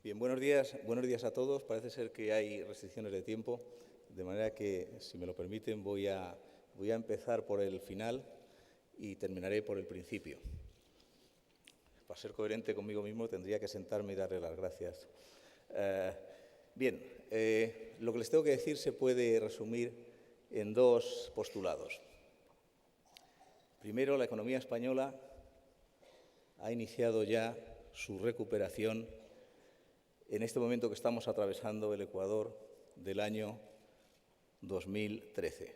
Bien, buenos días a todos. Parece ser que hay restricciones de tiempo, de manera que, si me lo permiten, voy a empezar por el final y terminaré por el principio. Para ser coherente conmigo mismo tendría que sentarme y darle las gracias. Lo que les tengo que decir se puede resumir en dos postulados. Primero, la economía española ha iniciado ya su recuperación en este momento que estamos atravesando el ecuador del año 2013.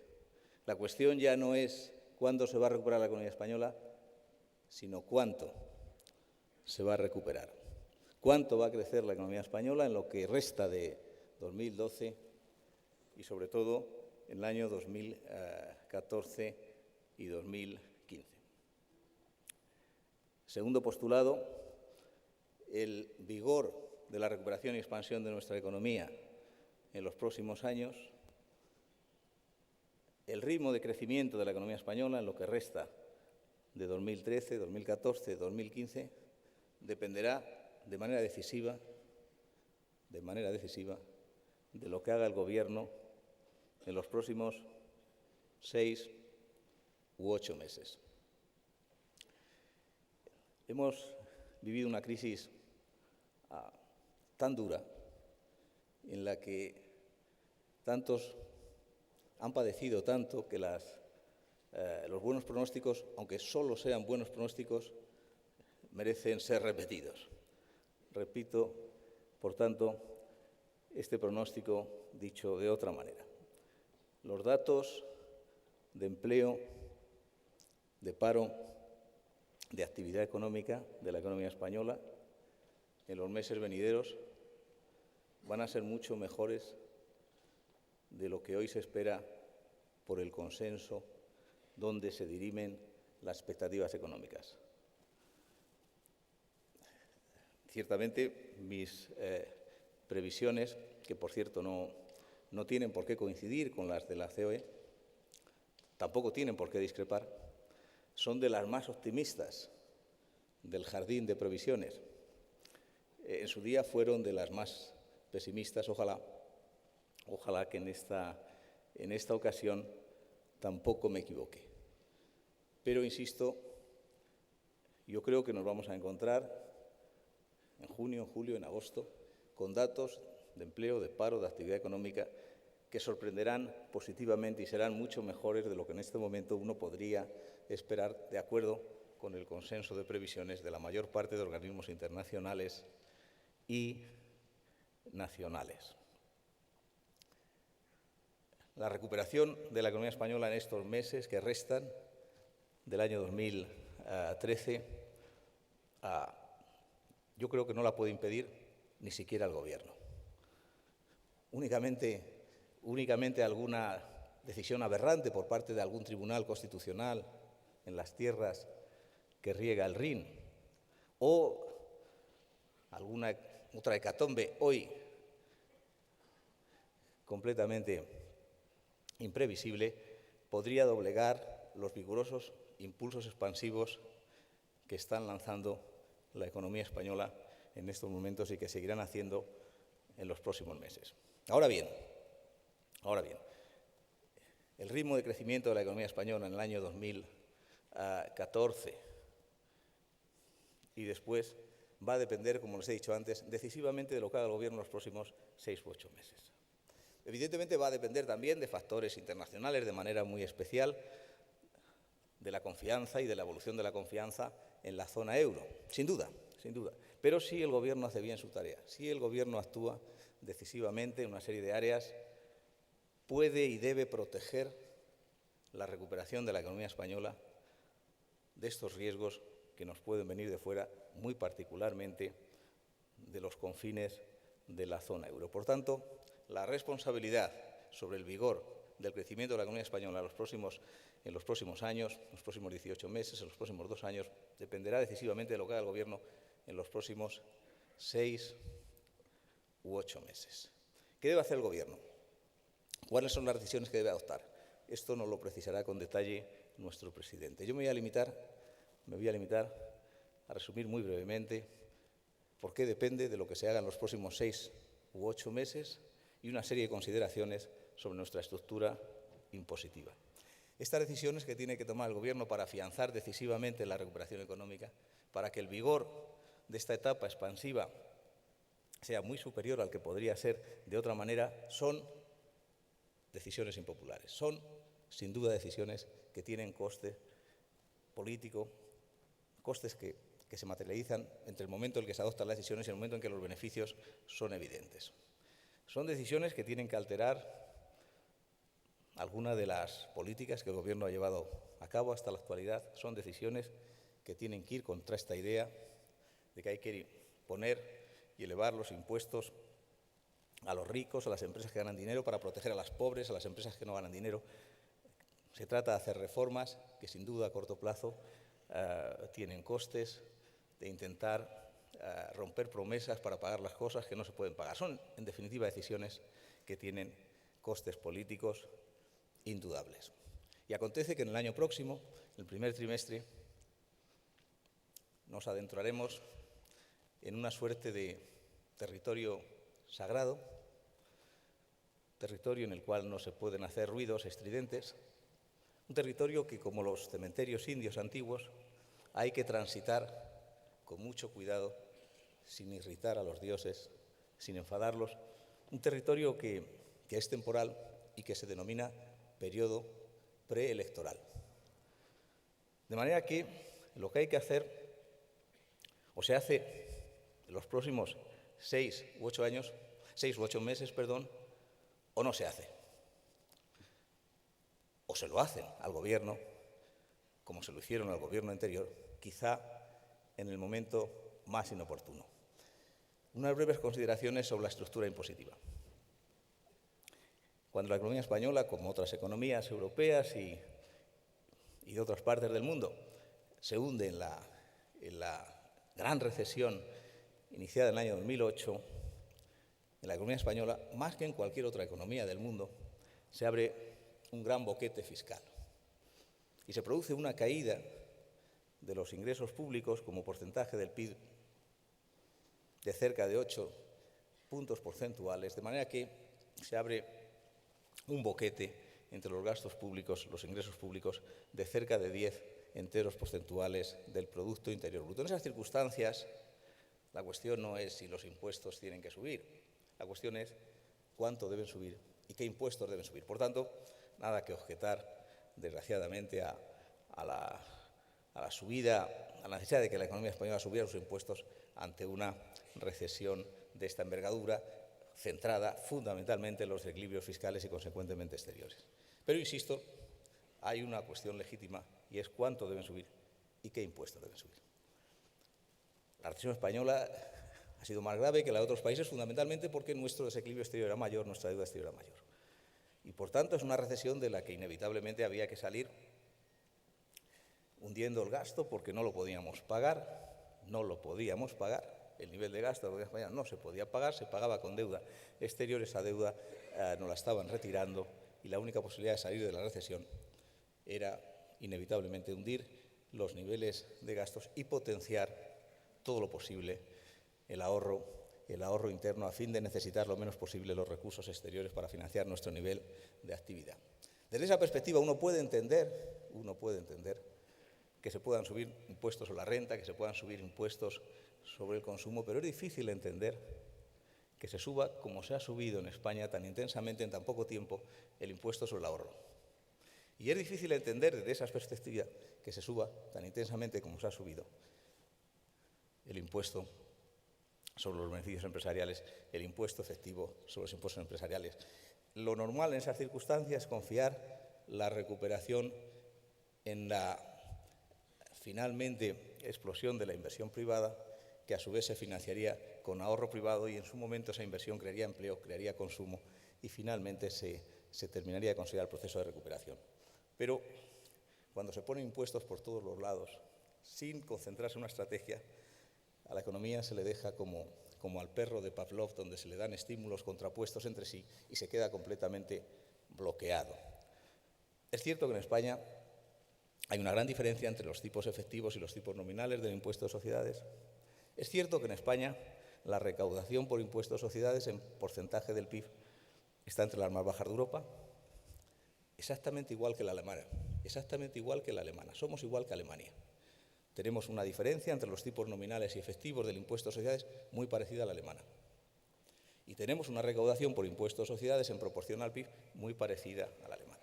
La cuestión ya no es cuándo se va a recuperar la economía española, sino cuánto se va a recuperar. Cuánto va a crecer la economía española en lo que resta de 2012 y, sobre todo, en el año 2014 y 2015. Segundo postulado, el vigor de la recuperación y expansión de nuestra economía en los próximos años, el ritmo de crecimiento de la economía española en lo que resta de 2013, 2014, 2015, dependerá de manera decisiva de lo que haga el Gobierno en los próximos 6 u 8 meses. Hemos vivido una crisis tan dura, en la que tantos han padecido tanto que los buenos pronósticos, aunque solo sean buenos pronósticos, merecen ser repetidos. Repito, por tanto, este pronóstico dicho de otra manera. Los datos de empleo, de paro, de actividad económica de la economía española en los meses venideros van a ser mucho mejores de lo que hoy se espera por el consenso donde se dirimen las expectativas económicas. Ciertamente, mis previsiones, que por cierto no tienen por qué coincidir con las de la COE, tampoco tienen por qué discrepar, son de las más optimistas del jardín de previsiones. En su día fueron de las más pesimistas, ojalá que en esta ocasión tampoco me equivoque. Pero, insisto, yo creo que nos vamos a encontrar en junio, en julio, en agosto, con datos de empleo, de paro, de actividad económica que sorprenderán positivamente y serán mucho mejores de lo que en este momento uno podría esperar, de acuerdo con el consenso de previsiones de la mayor parte de organismos internacionales y nacionales. La recuperación de la economía española en estos meses que restan del año 2013, yo creo que no la puede impedir ni siquiera el Gobierno. Únicamente alguna decisión aberrante por parte de algún tribunal constitucional en las tierras que riega el Rin o alguna otra hecatombe hoy completamente imprevisible podría doblegar los vigorosos impulsos expansivos que están lanzando la economía española en estos momentos y que seguirán haciendo en los próximos meses. Ahora bien, el ritmo de crecimiento de la economía española en el año 2014 y después va a depender, como les he dicho antes, decisivamente de lo que haga el Gobierno en los próximos 6 u 8 meses. Evidentemente va a depender también de factores internacionales, de manera muy especial, de la confianza y de la evolución de la confianza en la zona euro, sin duda. Pero si el Gobierno hace bien su tarea, si el Gobierno actúa decisivamente en una serie de áreas, puede y debe proteger la recuperación de la economía española de estos riesgos que nos pueden venir de fuera, muy particularmente de los confines de la zona euro. Por tanto, la responsabilidad sobre el vigor del crecimiento de la economía española en los próximos años, en los próximos 18 meses, en los próximos 2 años, dependerá decisivamente de lo que haga el Gobierno en los próximos 6 u 8 meses. ¿Qué debe hacer el Gobierno? ¿Cuáles son las decisiones que debe adoptar? Esto nos lo precisará con detalle nuestro presidente. Yo me voy a limitar a resumir muy brevemente porque depende de lo que se haga en los próximos 6 u 8 meses y una serie de consideraciones sobre nuestra estructura impositiva. Estas decisiones que tiene que tomar el Gobierno para afianzar decisivamente la recuperación económica, para que el vigor de esta etapa expansiva sea muy superior al que podría ser de otra manera, son decisiones impopulares. Son, sin duda, decisiones que tienen coste político, costes que se materializan entre el momento en que se adoptan las decisiones y el momento en que los beneficios son evidentes. Son decisiones que tienen que alterar algunas de las políticas que el Gobierno ha llevado a cabo hasta la actualidad. Son decisiones que tienen que ir contra esta idea de que hay que poner y elevar los impuestos a los ricos, a las empresas que ganan dinero, para proteger a las pobres, a las empresas que no ganan dinero. Se trata de hacer reformas que, sin duda, a corto plazo tienen costes, de intentar romper promesas para pagar las cosas que no se pueden pagar. Son, en definitiva, decisiones que tienen costes políticos indudables. Y acontece que en el año próximo, el primer trimestre, nos adentraremos en una suerte de territorio sagrado, territorio en el cual no se pueden hacer ruidos estridentes, un territorio que, como los cementerios indios antiguos, hay que transitar con mucho cuidado, sin irritar a los dioses, sin enfadarlos, un territorio que es temporal y que se denomina periodo preelectoral. De manera que lo que hay que hacer, o se hace en los próximos 6 u 8 meses, o no se hace. O se lo hacen al Gobierno, como se lo hicieron al Gobierno anterior, quizá en el momento más inoportuno. Unas breves consideraciones sobre la estructura impositiva. Cuando la economía española, como otras economías europeas y de otras partes del mundo, se hunde en la gran recesión iniciada en el año 2008, en la economía española, más que en cualquier otra economía del mundo, se abre un gran boquete fiscal y se produce una caída de los ingresos públicos como porcentaje del PIB de cerca de 8 puntos porcentuales, de manera que se abre un boquete entre los gastos públicos, los ingresos públicos, de cerca de 10 enteros porcentuales del Producto Interior Bruto. En esas circunstancias, la cuestión no es si los impuestos tienen que subir, la cuestión es cuánto deben subir y qué impuestos deben subir. Por tanto, nada que objetar, desgraciadamente, a la subida, a la necesidad de que la economía española subiera sus impuestos ante una recesión de esta envergadura, centrada fundamentalmente en los equilibrios fiscales y, consecuentemente, exteriores. Pero, insisto, hay una cuestión legítima y es cuánto deben subir y qué impuestos deben subir. La recesión española ha sido más grave que la de otros países, fundamentalmente porque nuestro desequilibrio exterior era mayor, nuestra deuda exterior era mayor. Y, por tanto, es una recesión de la que inevitablemente había que salir hundiendo el gasto porque no lo podíamos pagar, el nivel de gasto de la economía española no se podía pagar, se pagaba con deuda exterior, esa deuda nos la estaban retirando y la única posibilidad de salir de la recesión era inevitablemente hundir los niveles de gastos y potenciar todo lo posible el ahorro interno a fin de necesitar lo menos posible los recursos exteriores para financiar nuestro nivel de actividad. Desde esa perspectiva uno puede entender que se puedan subir impuestos sobre la renta, que se puedan subir impuestos sobre el consumo, pero es difícil entender que se suba, como se ha subido en España tan intensamente en tan poco tiempo, el impuesto sobre el ahorro. Y es difícil entender desde esa perspectiva que se suba tan intensamente como se ha subido el impuesto sobre los beneficios empresariales, el impuesto efectivo sobre los impuestos empresariales. Lo normal en esas circunstancias es confiar la recuperación en la finalmente explosión de la inversión privada, que a su vez se financiaría con ahorro privado y en su momento esa inversión crearía empleo, crearía consumo y finalmente se terminaría de conseguir el proceso de recuperación. Pero cuando se ponen impuestos por todos los lados, sin concentrarse en una estrategia, a la economía se le deja como al perro de Pavlov, donde se le dan estímulos contrapuestos entre sí y se queda completamente bloqueado. Es cierto que en España hay una gran diferencia entre los tipos efectivos y los tipos nominales del impuesto de sociedades. Es cierto que en España la recaudación por impuesto a sociedades en porcentaje del PIB está entre las más bajas de Europa, exactamente igual que la alemana, Somos igual que Alemania. Tenemos una diferencia entre los tipos nominales y efectivos del impuesto a sociedades muy parecida a la alemana. Y tenemos una recaudación por impuesto a sociedades en proporción al PIB muy parecida a la alemana.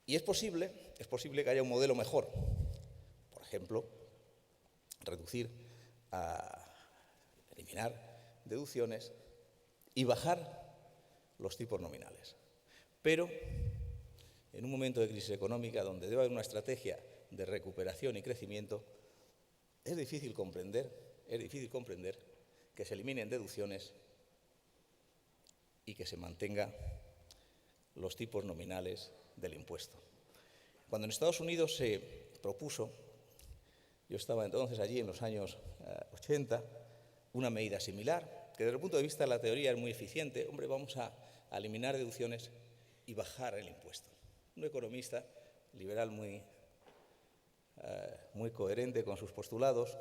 Y es posible que haya un modelo mejor. Por ejemplo, eliminar deducciones y bajar los tipos nominales. Pero en un momento de crisis económica donde debe haber una estrategia de recuperación y crecimiento, es difícil comprender que se eliminen deducciones y que se mantengan los tipos nominales del impuesto. Cuando en Estados Unidos se propuso, yo estaba entonces allí en los años 80, una medida similar, que desde el punto de vista de la teoría es muy eficiente. Hombre, vamos a eliminar deducciones y bajar el impuesto. Un economista liberal muy coherente con sus postulados.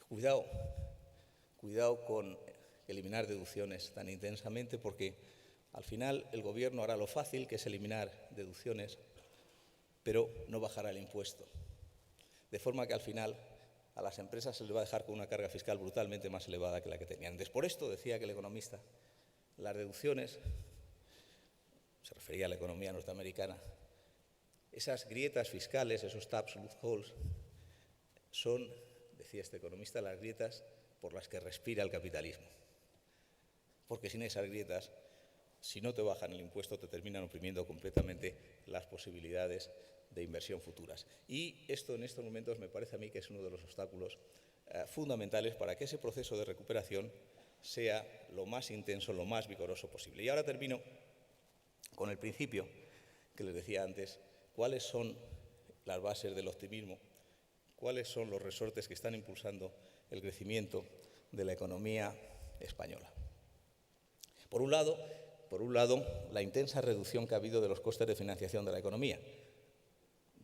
Cuidado con eliminar deducciones tan intensamente, porque al final el gobierno hará lo fácil, que es eliminar deducciones, pero no bajará el impuesto. De forma que al final a las empresas se les va a dejar con una carga fiscal brutalmente más elevada que la que tenían antes. Por esto, decía que el economista, las deducciones, se refería a la economía norteamericana, esas grietas fiscales, esos tax loopholes, son, decía este economista, las grietas por las que respira el capitalismo. Porque sin esas grietas, si no te bajan el impuesto, te terminan oprimiendo completamente las posibilidades de inversión futuras. Y esto en estos momentos me parece a mí que es uno de los obstáculos fundamentales para que ese proceso de recuperación sea lo más intenso, lo más vigoroso posible. Y ahora termino con el principio que les decía antes: cuáles son las bases del optimismo, cuáles son los resortes que están impulsando el crecimiento de la economía española. Por un lado, la intensa reducción que ha habido de los costes de financiación de la economía,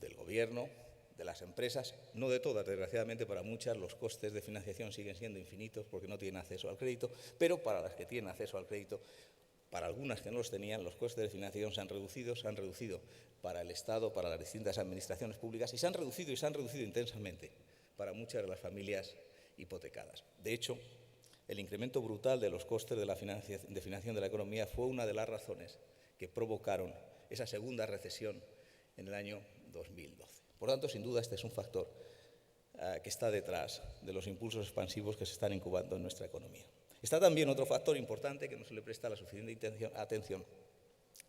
del gobierno, de las empresas, no de todas, desgraciadamente para muchas los costes de financiación siguen siendo infinitos porque no tienen acceso al crédito, pero para las que tienen acceso al crédito, para algunas que no los tenían, los costes de financiación se han reducido para el Estado, para las distintas administraciones públicas, y se han reducido intensamente para muchas de las familias hipotecadas. De hecho, el incremento brutal de los costes de financiación de la economía fue una de las razones que provocaron esa segunda recesión en el año 2012. Por tanto, sin duda, este es un factor que está detrás de los impulsos expansivos que se están incubando en nuestra economía. Está también otro factor importante que no se le presta la suficiente atención,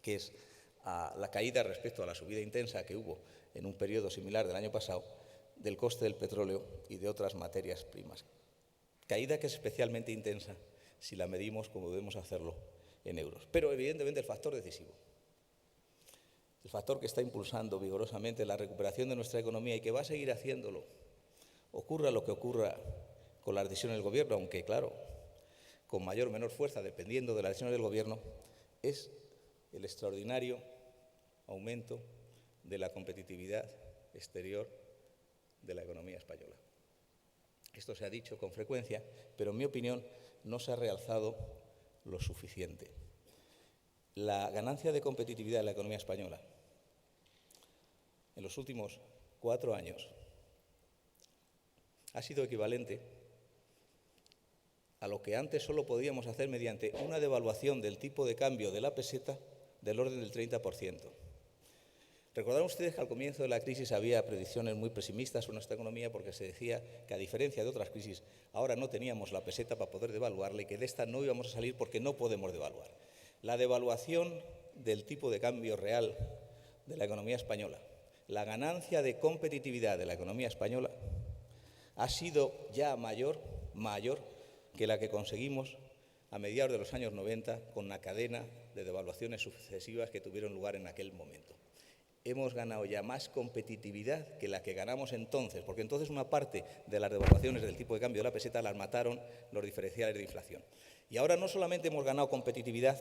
que es la caída respecto a la subida intensa que hubo en un periodo similar del año pasado del coste del petróleo y de otras materias primas. Caída que es especialmente intensa si la medimos como debemos hacerlo en euros. Pero evidentemente el factor decisivo, el factor que está impulsando vigorosamente la recuperación de nuestra economía y que va a seguir haciéndolo, ocurra lo que ocurra con las decisiones del gobierno, aunque claro, con mayor o menor fuerza, dependiendo de las decisiones del gobierno, es el extraordinario aumento de la competitividad exterior de la economía española. Esto se ha dicho con frecuencia, pero en mi opinión no se ha realzado lo suficiente. La ganancia de competitividad de la economía española en los últimos 4 años ha sido equivalente a lo que antes solo podíamos hacer mediante una devaluación del tipo de cambio de la peseta del orden del 30%. Recordarán ustedes que al comienzo de la crisis había predicciones muy pesimistas sobre nuestra economía porque se decía que, a diferencia de otras crisis, ahora no teníamos la peseta para poder devaluarla y que de esta no íbamos a salir porque no podemos devaluar. La devaluación del tipo de cambio real de la economía española, la ganancia de competitividad de la economía española ha sido ya mayor que la que conseguimos a mediados de los años 90 con la cadena de devaluaciones sucesivas que tuvieron lugar en aquel momento. Hemos ganado ya más competitividad que la que ganamos entonces, porque entonces una parte de las devaluaciones del tipo de cambio de la peseta las mataron los diferenciales de inflación. Y ahora no solamente hemos ganado competitividad,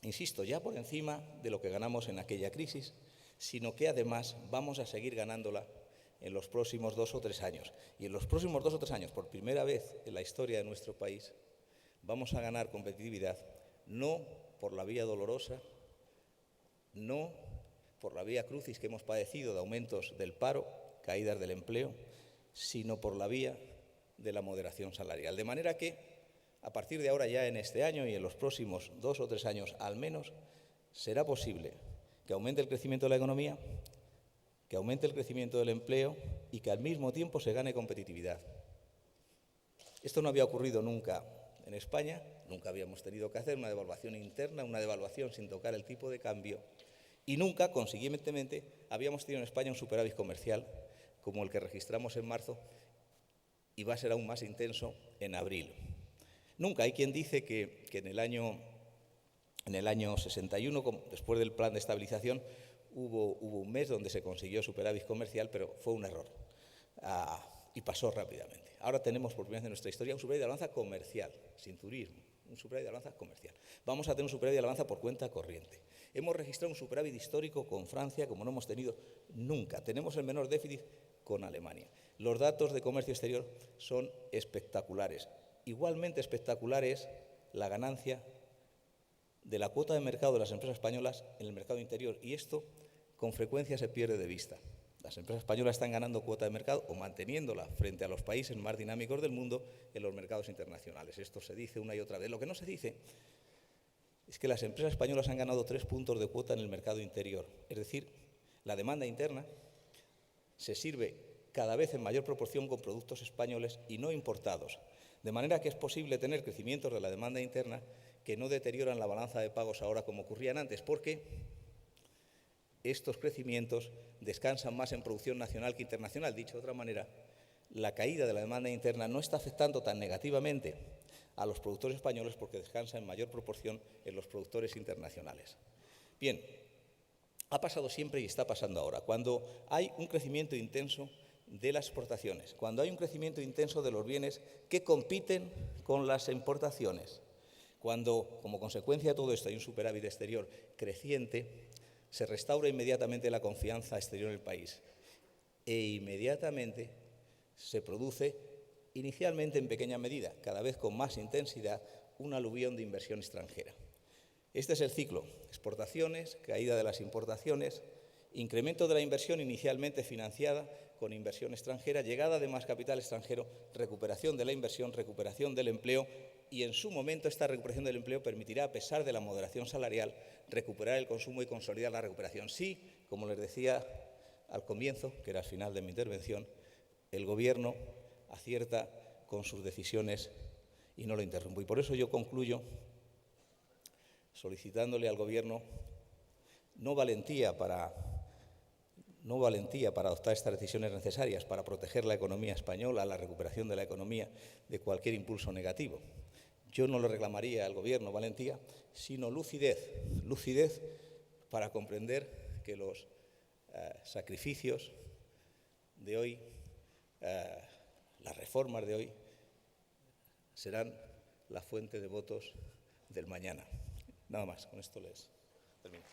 insisto, ya por encima de lo que ganamos en aquella crisis, sino que además vamos a seguir ganándola en los próximos 2 o 3 años. Y en los próximos 2 o 3 años, por primera vez en la historia de nuestro país, vamos a ganar competitividad, no por la vía dolorosa, no por la vía crucis que hemos padecido de aumentos del paro, caídas del empleo, sino por la vía de la moderación salarial. De manera que, a partir de ahora, ya en este año y en los próximos 2 o 3 años al menos, será posible que aumente el crecimiento de la economía, que aumente el crecimiento del empleo y que al mismo tiempo se gane competitividad. Esto no había ocurrido nunca en España, nunca habíamos tenido que hacer una devaluación interna, una devaluación sin tocar el tipo de cambio, y nunca, consiguientemente, habíamos tenido en España un superávit comercial como el que registramos en marzo, y va a ser aún más intenso en abril. Nunca. Hay quien dice que en el año 61, después del plan de estabilización, hubo un mes donde se consiguió superávit comercial, pero fue un error y pasó rápidamente. Ahora tenemos por primera vez en nuestra historia un superávit de balanza comercial, sin turismo, un superávit de balanza comercial. Vamos a tener un superávit de balanza por cuenta corriente. Hemos registrado un superávit histórico con Francia como no hemos tenido nunca. Tenemos el menor déficit con Alemania. Los datos de comercio exterior son espectaculares. Igualmente espectacular es la ganancia de la cuota de mercado de las empresas españolas en el mercado interior, y esto con frecuencia se pierde de vista. Las empresas españolas están ganando cuota de mercado o manteniéndola frente a los países más dinámicos del mundo en los mercados internacionales. Esto se dice una y otra vez. Lo que no se dice es que las empresas españolas han ganado 3 puntos de cuota en el mercado interior. Es decir, la demanda interna se sirve cada vez en mayor proporción con productos españoles y no importados. De manera que es posible tener crecimientos de la demanda interna que no deterioran la balanza de pagos ahora como ocurrían antes, porque estos crecimientos descansan más en producción nacional que internacional. Dicho de otra manera, la caída de la demanda interna no está afectando tan negativamente a los productores españoles porque descansa en mayor proporción en los productores internacionales. Bien, ha pasado siempre y está pasando ahora. Cuando hay un crecimiento intenso de las exportaciones, cuando hay un crecimiento intenso de los bienes que compiten con las importaciones, cuando, como consecuencia de todo esto, hay un superávit exterior creciente, se restaura inmediatamente la confianza exterior en el país e inmediatamente se produce, inicialmente en pequeña medida, cada vez con más intensidad, un aluvión de inversión extranjera. Este es el ciclo: exportaciones, caída de las importaciones, incremento de la inversión inicialmente financiada con inversión extranjera, llegada de más capital extranjero, recuperación de la inversión, recuperación del empleo, y en su momento esta recuperación del empleo permitirá, a pesar de la moderación salarial, recuperar el consumo y consolidar la recuperación. Sí, como les decía al comienzo, que era al final de mi intervención, el Gobierno acierta con sus decisiones y no lo interrumpo. Y por eso yo concluyo solicitándole al Gobierno no valentía para adoptar estas decisiones necesarias para proteger la economía española, la recuperación de la economía de cualquier impulso negativo. Yo no le reclamaría al Gobierno valentía, sino lucidez para comprender que los sacrificios de hoy, las reformas de hoy, serán la fuente de votos del mañana. Nada más, con esto les termino.